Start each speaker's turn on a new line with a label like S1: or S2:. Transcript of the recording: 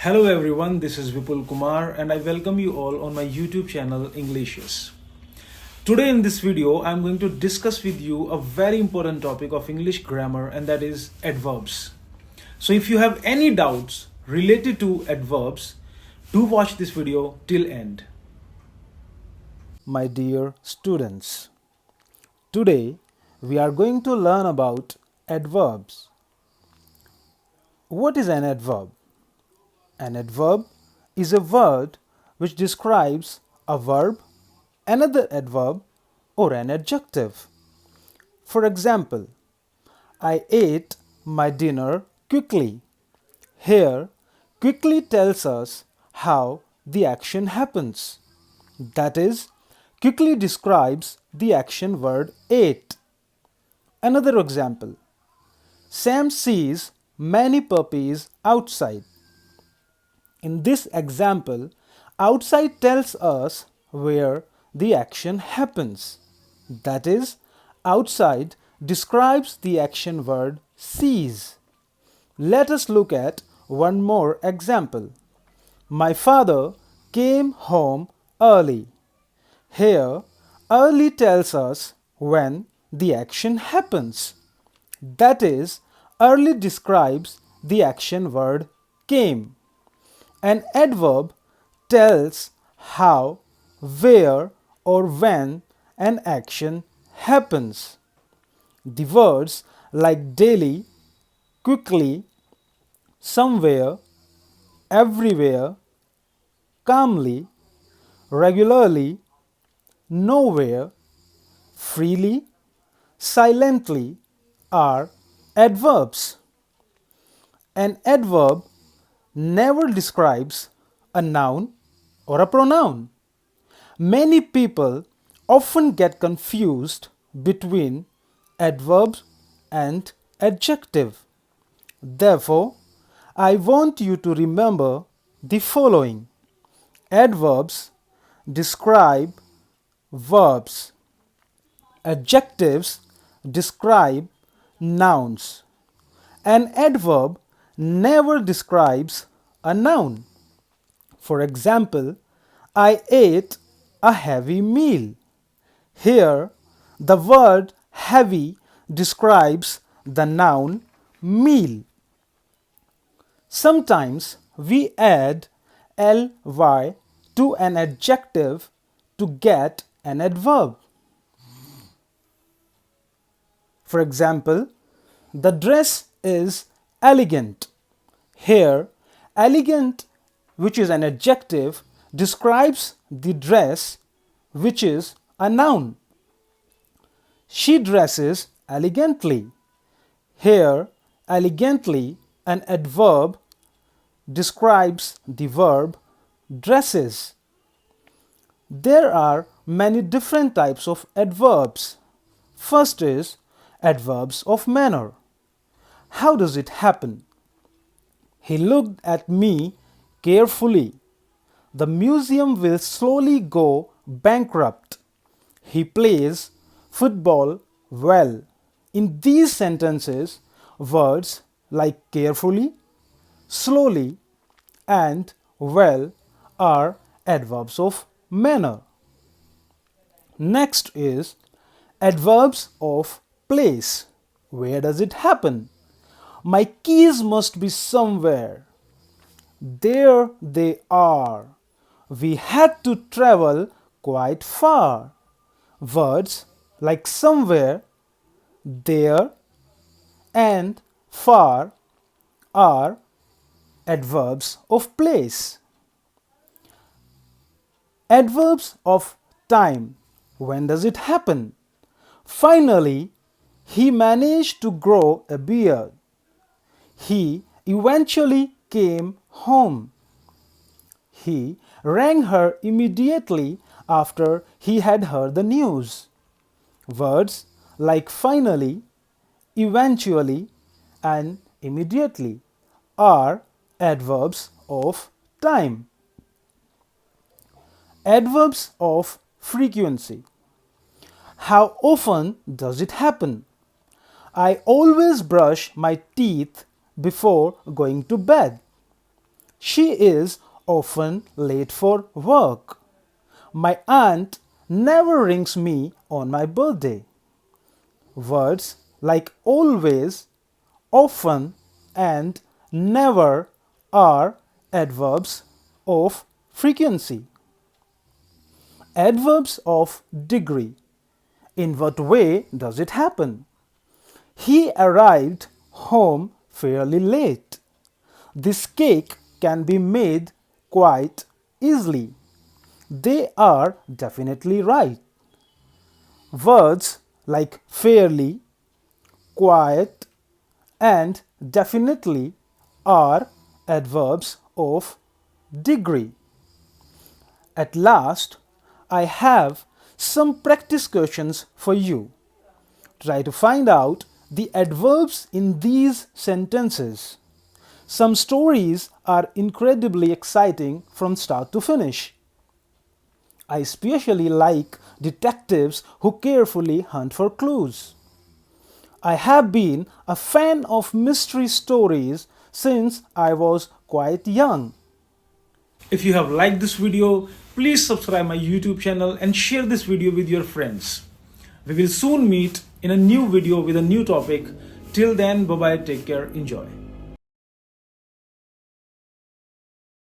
S1: Hello everyone, this is Vipul Kumar and I welcome you all on my YouTube channel Englishes. Today in this video, I'm going to discuss with you a very important topic of English grammar, and that is adverbs. So if you have any doubts related to adverbs, do watch this video till end. My dear students, today we are going to learn about adverbs. What is an adverb? An adverb is a word which describes a verb, another adverb, or an adjective. For example, I ate my dinner quickly. Here, quickly tells us how the action happens. That is, quickly describes the action word ate. Another example, Sam sees many puppies outside. In this example, outside tells us where the action happens. That is, outside describes the action word sees. Let us look at one more example. My father came home early. Here, early tells us when the action happens. That is, early describes the action word came. An adverb tells how, where, or when an action happens. The words like daily, quickly, somewhere, everywhere, calmly, regularly, nowhere, freely, silently are adverbs. An adverb never describes a noun or a pronoun. Many people often get confused between adverb and adjective. Therefore, I want you to remember the following. Adverbs describe verbs. Adjectives describe nouns. An adverb never describes a noun. For example, I ate a heavy meal. Here, the word heavy describes the noun meal. Sometimes we add ly to an adjective to get an adverb. For example, the dress is elegant. Here, elegant, which is an adjective, describes the dress, which is a noun. She dresses elegantly. Here, elegantly, an adverb, describes the verb dresses. There are many different types of adverbs. First is adverbs of manner. How does it happen? He looked at me carefully. The museum will slowly go bankrupt. He plays football well. In these sentences, words like carefully, slowly, and well are adverbs of manner. Next is adverbs of place. Where does it happen? My keys must be somewhere. There they are. We had to travel quite far. Words like somewhere, there, and far are adverbs of place. Adverbs of time. When does it happen? Finally, he managed to grow a beard. He eventually came home. He rang her immediately after he had heard the news. Words like finally, eventually, and immediately are adverbs of time. Adverbs of frequency. How often does it happen? I always brush my teeth before going to bed. She is often late for work. My aunt never rings me on my birthday. Words like always, often, and never are adverbs of frequency. Adverbs of degree. In what way does it happen? He arrived home fairly late. This cake can be made quite easily. They are definitely right. Words like fairly, quiet, and definitely are adverbs of degree. At last, I have some practice questions for you. Try to find out the adverbs in these sentences. Some stories are incredibly exciting from start to finish. I especially like detectives who carefully hunt for clues. I have been a fan of mystery stories since I was quite young. If you have liked this video, please subscribe my YouTube channel and share this video with your friends. We will soon meet in a new video with a new topic. Till then, bye bye, take care, enjoy.